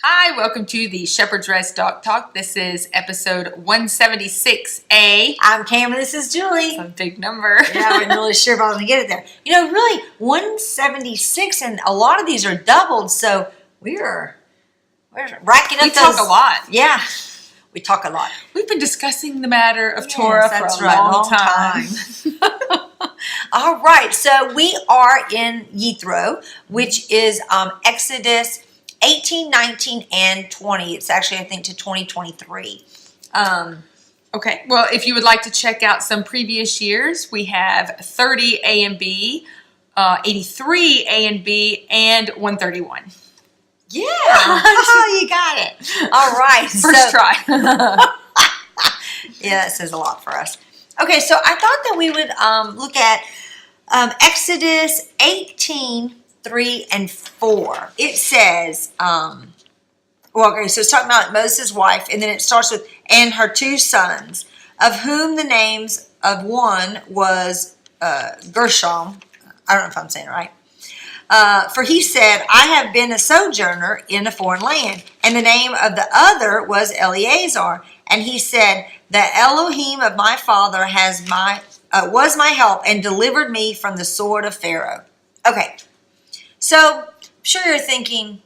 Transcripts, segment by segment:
Hi, welcome to the Shepherd's Rest Dog Talk. This is episode 176A. I'm Cam and this is Julie. It's a big number. Yeah, I wasn't really sure if I was going to get it there. You know, really, 176, and a lot of these are doubled, so we're racking up We talk a lot. Yeah, we talk a lot. We've been discussing the matter of Torah for a right, long time. All right, so we are in Yithro, which is Exodus 18, 19, and 20. It's actually, I think, to 2023. Okay, well, if you would like to check out some previous years, we have 30 A and B, 83 A and B, and 131. Yeah, you got it. All right. First try. Yeah, that says a lot for us. Okay, so I thought that we would look at Exodus 18, 3 and 4. It says, so it's talking about Moses' wife, and then it starts with, and her two sons, of whom the names of one was Gershom. I don't know if I'm saying it right. For he said, I have been a sojourner in a foreign land. And the name of the other was Eleazar. And he said, the Elohim of my father was my help and delivered me from the sword of Pharaoh. Okay. So, I'm sure you're thinking,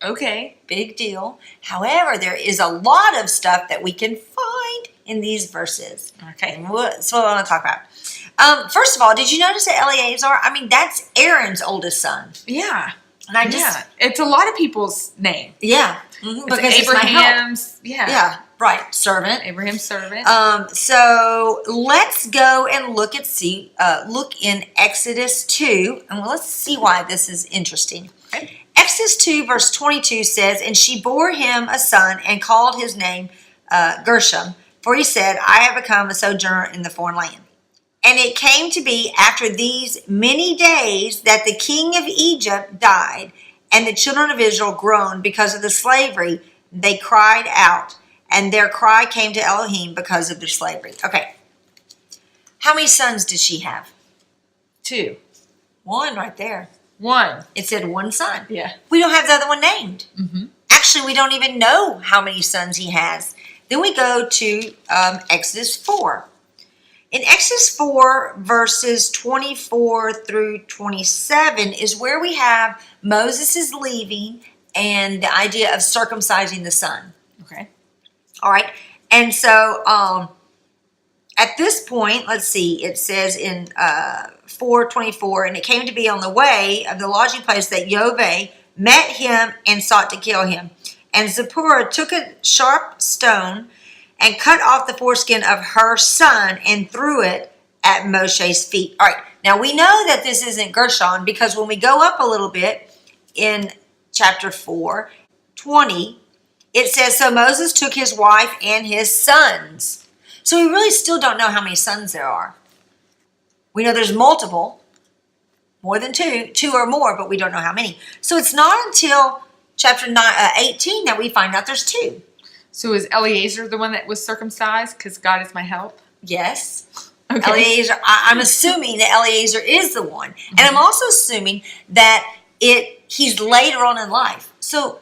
okay, big deal. However, there is a lot of stuff that we can find in these verses. Okay, and that's what I want to talk about. First of all, did you notice that Eleazar? I mean, that's Aaron's oldest son. Yeah. And it's a lot of people's name. Yeah. Mm-hmm, because Abraham's, yeah, right, servant. Abraham's servant. So let's go and look in Exodus 2, and let's see why this is interesting. Okay. Exodus 2 verse 22 says, and she bore him a son and called his name Gershom, for he said, I have become a sojourner in the foreign land. And it came to be after these many days that the king of Egypt died, and the children of Israel groaned because of the slavery. They cried out, and their cry came to Elohim because of their slavery. Okay. How many sons did she have? 2. 1 right there. 1. It said 1 son. Yeah. We don't have the other one named. Mm-hmm. Actually, we don't even know how many sons he has. Then we go to Exodus 4. In Exodus 4, verses 24 through 27 is where we have Moses is leaving and the idea of circumcising the son. Okay. All right. And so at this point, let's see, it says in 4:24, and it came to be on the way of the lodging place that Yahweh met him and sought to kill him. And Zipporah took a sharp stone and cut off the foreskin of her son and threw it at Moshe's feet. All right, now we know that this isn't Gershon because when we go up a little bit in chapter 4, 20, it says, so Moses took his wife and his sons. So we really still don't know how many sons there are. We know there's multiple, more than 2 or more, but we don't know how many. So it's not until chapter 18 that we find out there's 2. So is Eleazar the one that was circumcised because God is my help? Yes. Okay. Eleazar, I'm assuming that Eleazar is the one. Mm-hmm. And I'm also assuming that he's later on in life. So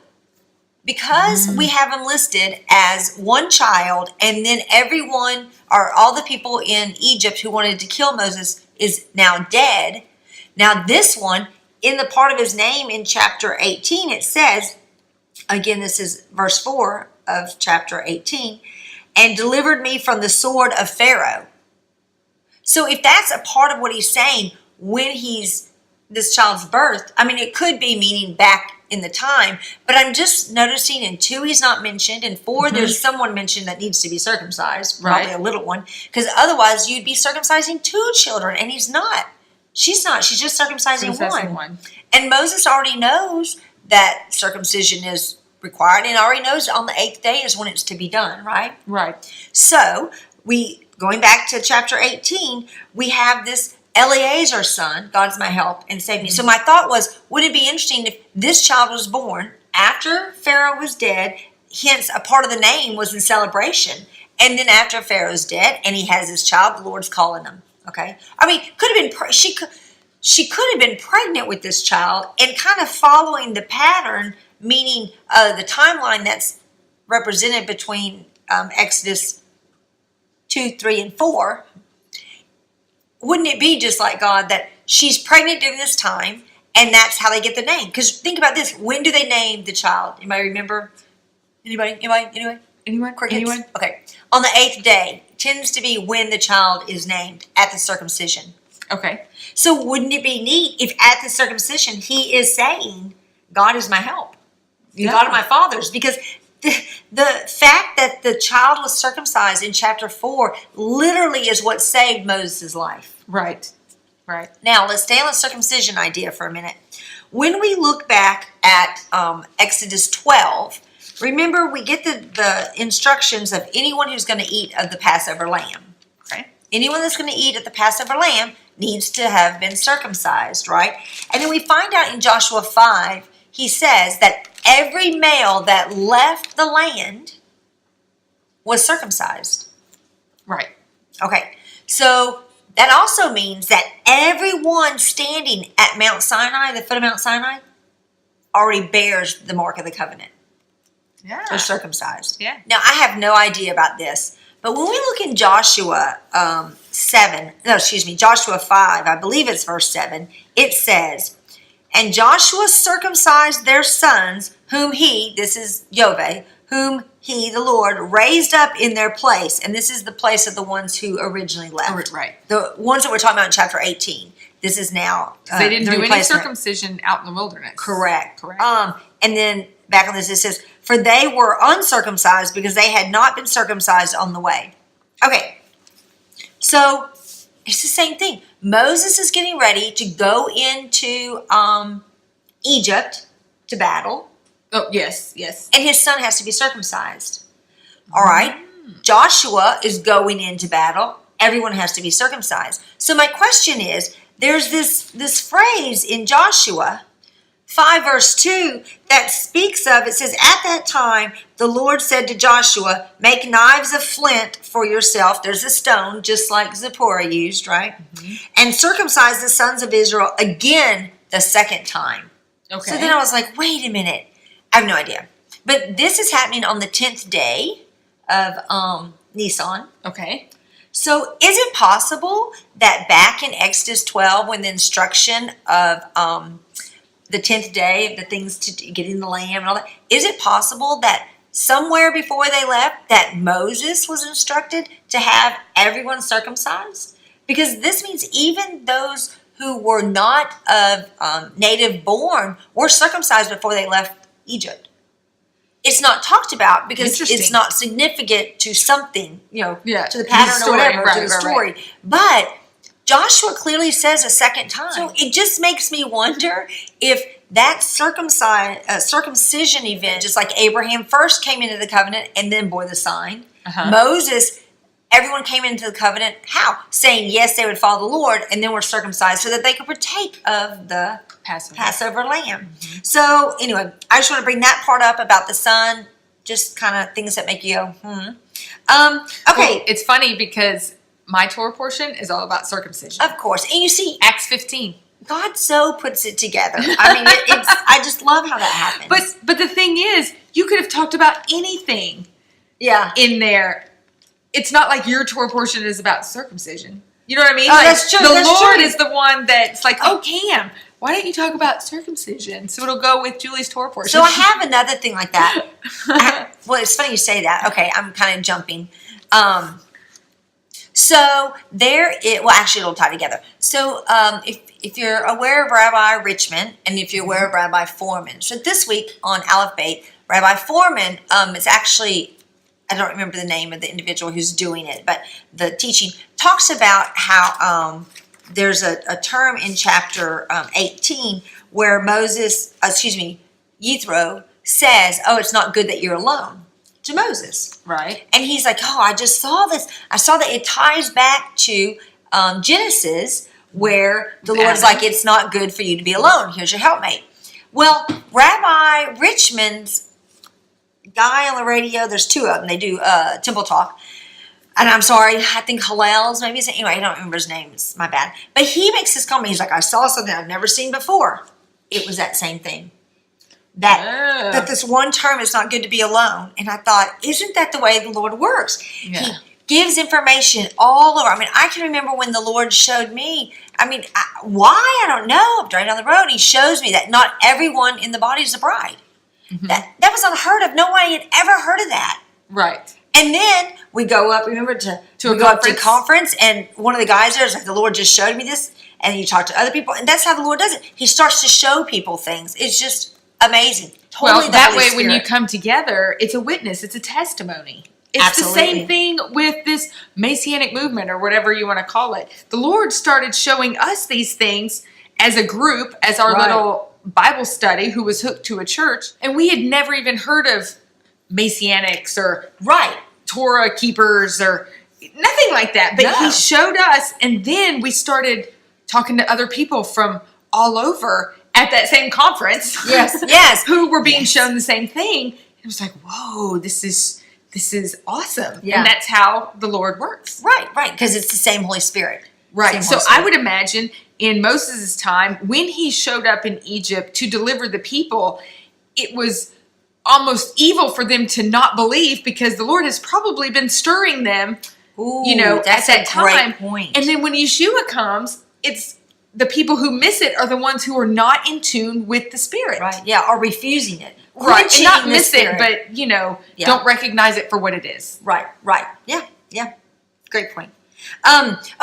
because we have him listed as one child and then everyone or all the people in Egypt who wanted to kill Moses is now dead. Now this one, in the part of his name in chapter 18, it says, again, this is verse 4 of chapter 18, and delivered me from the sword of Pharaoh. So if that's a part of what he's saying when this child's birth, I mean, it could be meaning back in the time, but I'm just noticing in 2 he's not mentioned, and 4 there's someone mentioned that needs to be circumcised, probably a little one, because otherwise you'd be circumcising 2 children, and he's not. She's not. She's just circumcising one. And Moses already knows that circumcision is required and already knows on the 8th day is when it's to be done, right? Right. So going back to chapter 18, we have this Eleazar's son, God's my help and save me. So my thought was, wouldn't it be interesting if this child was born after Pharaoh was dead, hence a part of the name was in celebration, and then after Pharaoh's dead and he has his child, the Lord's calling him. Okay. I mean, could have been, she could have been pregnant with this child and kind of following the pattern meaning the timeline that's represented between Exodus 2, 3, and 4, wouldn't it be just like God that she's pregnant during this time, and that's how they get the name? Because think about this. When do they name the child? Anybody remember? Anybody? Anyone? Crickets? Anyone? Okay. On the 8th day tends to be when the child is named at the circumcision. Okay. So wouldn't it be neat if at the circumcision he is saying, God is my help. Yeah. God of my fathers? Because the fact that the child was circumcised in chapter 4 literally is what saved Moses' life. Right. Right. Now, let's stay on the circumcision idea for a minute. When we look back at Exodus 12, remember we get the instructions of anyone who's going to eat of the Passover lamb. Okay. Anyone that's going to eat at the Passover lamb needs to have been circumcised, right? And then we find out in Joshua 5, he says that every male that left the land was circumcised. Right. Okay, so that also means that everyone standing at Mount Sinai, the foot of Mount Sinai, already bears the mark of the covenant. Yeah. They're circumcised. Yeah. Now, I have no idea about this, but when we look in Joshua Joshua 5, I believe it's verse 7, it says, and Joshua circumcised their sons, whom he, this is Yahweh, whom he, the Lord, raised up in their place. And this is the place of the ones who originally left. Right. The ones that we're talking about in chapter 18. This is now They didn't the do any replacement. circumcision out in the wilderness. Correct. Correct. And then back on this, it says, for they were uncircumcised because they had not been circumcised on the way. Okay. So it's the same thing. Moses is getting ready to go into Egypt to battle. Oh, yes, yes. And his son has to be circumcised. All right. Joshua is going into battle. Everyone has to be circumcised. So my question is, there's this phrase in Joshua 5 verse 2 that speaks of, it says, at that time the Lord said to Joshua, make knives of flint for yourself. There's a stone, just like Zipporah used, right? Mm-hmm. And circumcise the sons of Israel again the second time. Okay. So then I was like, wait a minute. I have no idea. But this is happening on the 10th day of Nisan. Okay. So is it possible that back in Exodus 12, when the instruction of the 10th day of the things to getting the lamb and all that, is it possible that somewhere before they left that Moses was instructed to have everyone circumcised? Because this means even those who were not of native born were circumcised before they left Egypt. It's not talked about because it's not significant to something, to the pattern story, or whatever, right, to the story. Right. But Joshua clearly says a second time. So it just makes me wonder if that circumcision event, just like Abraham first came into the covenant and then bore the sign, Moses, everyone came into the covenant, how? Saying yes, they would follow the Lord, and then were circumcised so that they could partake of the Passover lamb. Mm-hmm. So anyway, I just want to bring that part up about the son, just kind of things that make you go, Okay. Well, it's funny because my Torah portion is all about circumcision. Of course. And you see, Acts 15. God so puts it together. I mean, I just love how that happens. But the thing is, you could have talked about anything in there. It's not like your Torah portion is about circumcision. You know what I mean? Oh, that's true. The Lord is the one that's like, oh, Cam, why don't you talk about circumcision? So it'll go with Julie's Torah portion. So I have another thing like that. Well, it's funny you say that. Okay, I'm kind of jumping. So actually it'll tie together. So if you're aware of Rabbi Richmond and if you're aware of Rabbi Foreman. So this week on Aleph Beit, Rabbi Foreman is actually, I don't remember the name of the individual who's doing it, but the teaching talks about how there's a term in chapter 18 where Yithro says, oh, it's not good that you're alone, to Moses. Right. And he's like, oh, I just saw this. I saw that it ties back to Genesis where the Lord's like, it's not good for you to be alone. Here's your helpmate. Well, Rabbi Richmond's guy on the radio, there's two of them. They do Temple Talk. And I'm sorry, I think Hillel's maybe. Anyway, I don't remember his name. It's my bad. But he makes this comment. He's like, I saw something I've never seen before. It was that same thing. that this one term is not good to be alone. And I thought, isn't that the way the Lord works? Yeah. He gives information all over. I mean, I can remember when the Lord showed me, why? I don't know. I'm driving down the road and he shows me that not everyone in the body is a bride. Mm-hmm. That was unheard of. Nobody had ever heard of that. Right. And then we go up, remember, to a conference, and one of the guys there is like, the Lord just showed me this, and you talk to other people, and that's how the Lord does it. He starts to show people things. It's just amazing. Totally that way, when you come together, it's a witness, it's a testimony. It's Absolutely. The same thing with this Messianic movement, or whatever you want to call it. The Lord started showing us these things as a group, as our little Bible study, who was hooked to a church, and we had never even heard of Messianics or Torah keepers or nothing like that. But he showed us, and then we started talking to other people from all over at that same conference. Yes. Who were being shown the same thing. It was like, whoa, this is awesome. Yeah. And that's how the Lord works. Right. Because it's the same Holy Spirit. Right. So I would imagine in Moses' time, when he showed up in Egypt to deliver the people, it was almost evil for them to not believe, because the Lord has probably been stirring them, that's at that time. Great point. And then when Yeshua comes, it's the people who miss it are the ones who are not in tune with the Spirit. Right. Yeah. Or refusing it. Right. And not miss it, but, don't recognize it for what it is. Right. Yeah. Great point.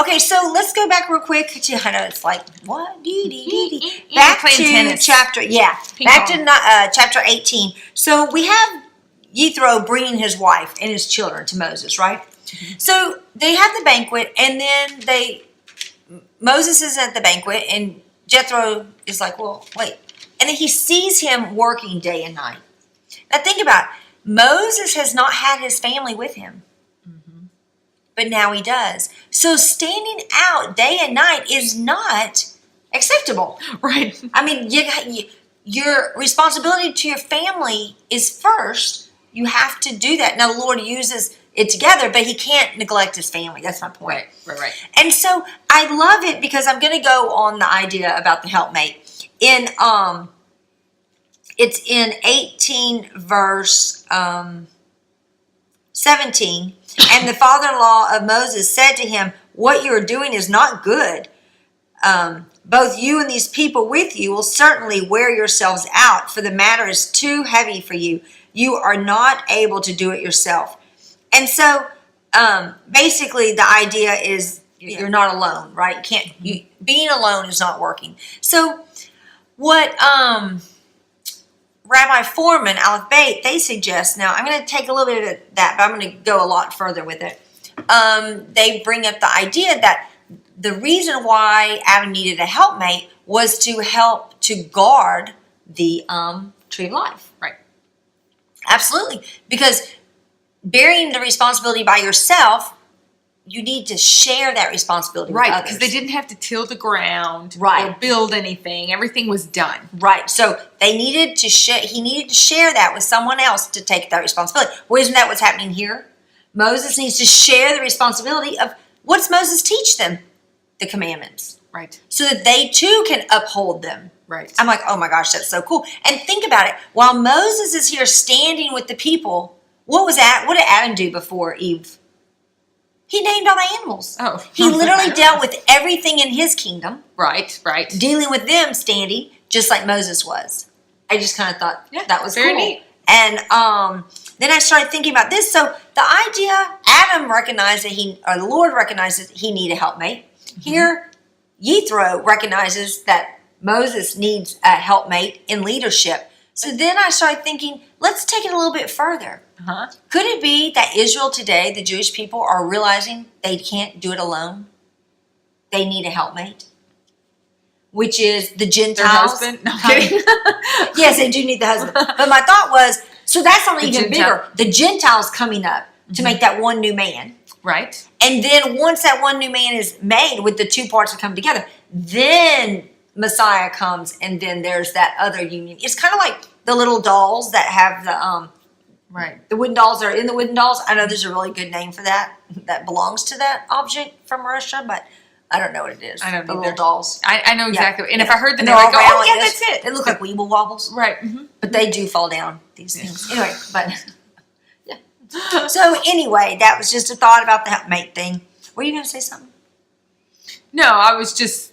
Okay, so let's go back real quick to, I know it's like, what? Back to chapter 18. So we have Yithro bringing his wife and his children to Moses, right? Mm-hmm. So they have the banquet, and then Moses is at the banquet, and Yithro is like, well, wait. And then he sees him working day and night. Now think about it. Moses has not had his family with him. But now he does. So standing out day and night is not acceptable. Right. I mean, your responsibility to your family is first. You have to do that. Now, the Lord uses it together, but he can't neglect his family. That's my point. Right. And so I love it, because I'm going to go on the idea about the helpmate. It's in 18 verse 17. And the father-in-law of Moses said to him, what you are doing is not good. Both you and these people with you will certainly wear yourselves out, for the matter is too heavy for you. You are not able to do it yourself. And so basically the idea is you're not alone, right? Being alone is not working. So what Rabbi Foreman, Aleph Beit, they suggest, now I'm going to take a little bit of that, but I'm going to go a lot further with it. They bring up the idea that the reason why Adam needed a helpmate was to help to guard the tree of life. Right. Absolutely. Because bearing the responsibility by yourself, you need to share that responsibility with others. Right, because they didn't have to till the ground or build anything. Everything was done. Right. So they needed to he needed to share that with someone else to take that responsibility. Well, isn't that what's happening here? Moses needs to share the responsibility of, what's Moses teach them? The commandments. Right. So that they too can uphold them. Right. I'm like, oh my gosh, that's so cool. And think about it. While Moses is here standing with the people, what did Adam do before Eve? He named all the animals. Oh. He literally dealt with everything in his kingdom. Right. Dealing with them standing, just like Moses was. I just kind of thought that was very cool. Neat. And then I started thinking about this. So the idea, Adam recognized the Lord recognized that he needed a helpmate. Mm-hmm. Here, Yithro recognizes that Moses needs a helpmate in leadership. So then I started thinking, let's take it a little bit further. Uh-huh. Could it be that Israel today, the Jewish people, are realizing they can't do it alone? They need a helpmate, which is the Gentiles. Their husband? No, I'm kidding. Yes, they do need the husband. But my thought was, so that's something even bigger. The Gentiles coming up to make that one new man. Right. And then once that one new man is made with the two parts that come together, then Messiah comes, and then there's that other union. It's kind of like the little dolls that have the wooden dolls that are in the wooden dolls. I know there's a really good name for that belongs to that object from Russia, but I don't know what it is. I don't know. The little dolls. I know exactly. And if I heard the and name, I go, like that's it. They look like weeble wobbles. Right. Mm-hmm. But they do fall down, these things. Anyway, but yeah. So anyway, that was just a thought about the helpmate thing. Were you going to say something? No, I was just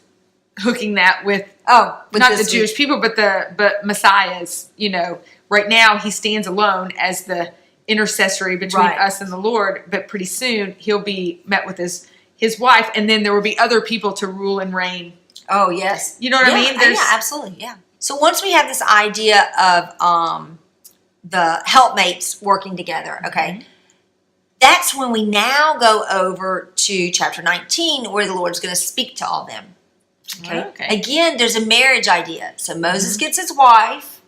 hooking that with not the Jewish people, but Messiah's. Right now he stands alone as the intercessory between us and the Lord, but pretty soon he'll be met with his wife, and then there will be other people to rule and reign. Oh, yes. You know what I mean? Yeah, absolutely, yeah. So once we have this idea of the helpmates working together, okay, that's when we now go over to chapter 19 where the Lord's going to speak to all them. Okay. Again, there's a marriage idea. So Moses gets his wife,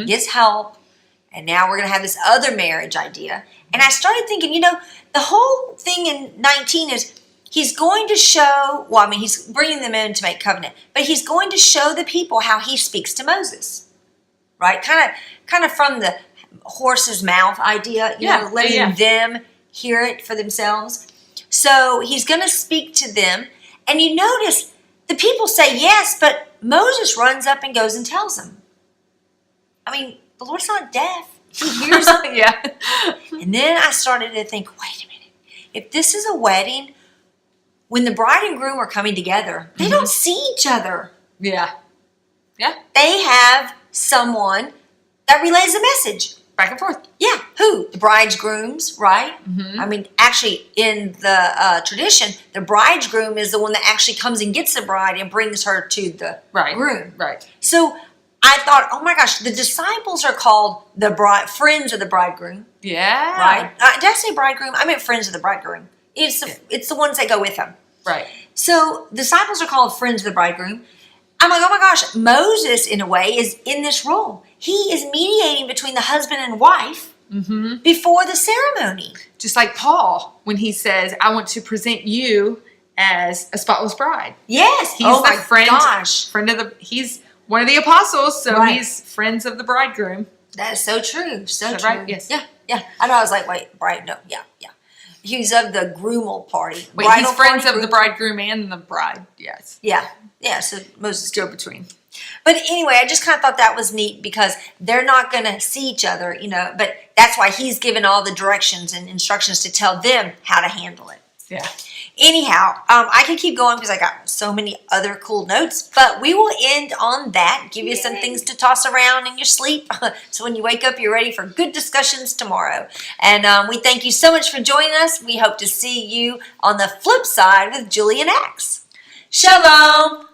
gets help, and now we're going to have this other marriage idea. And I started thinking, the whole thing in 19 is he's going to show, he's bringing them in to make covenant, but he's going to show the people how he speaks to Moses, right? Kind of from the horse's mouth idea, letting them hear it for themselves. So he's going to speak to them. And you notice the people say yes, but Moses runs up and goes and tells them. The Lord's not deaf. He hears them. Yeah. And then I started to think, wait a minute. If this is a wedding, when the bride and groom are coming together, they don't see each other. Yeah. Yeah. They have someone that relays the message. Back and forth. Yeah. Who? The bridegrooms, right? Mm-hmm. Actually, in the tradition, the bridegroom is the one that actually comes and gets the bride and brings her to the groom. Right. So I thought, oh my gosh, the disciples are called friends of the bridegroom. Yeah. Right? Did I say bridegroom? I meant friends of the bridegroom. It's the ones that go with them. Right. So disciples are called friends of the bridegroom. I'm like, oh my gosh, Moses, in a way, is in this role. He is mediating between the husband and wife before the ceremony. Just like Paul, when he says, I want to present you as a spotless bride. Yes. He's he's one of the apostles, so he's friends of the bridegroom. That is so true. So true. Right? Yes. Yeah. I know. I was like, wait, bride? No. Yeah. He's of the groomal party. Wait, he's friends of the bridegroom and the bride. Yes. Yeah. So Moses go between. But anyway, I just kind of thought that was neat because they're not going to see each other, but that's why he's given all the directions and instructions to tell them how to handle it. Yeah. Anyhow, I can keep going because I got so many other cool notes, but we will end on that, give you some things to toss around in your sleep. So when you wake up, you're ready for good discussions tomorrow. And we thank you so much for joining us. We hope to see you on the flip side with Julie and Axe. Shalom.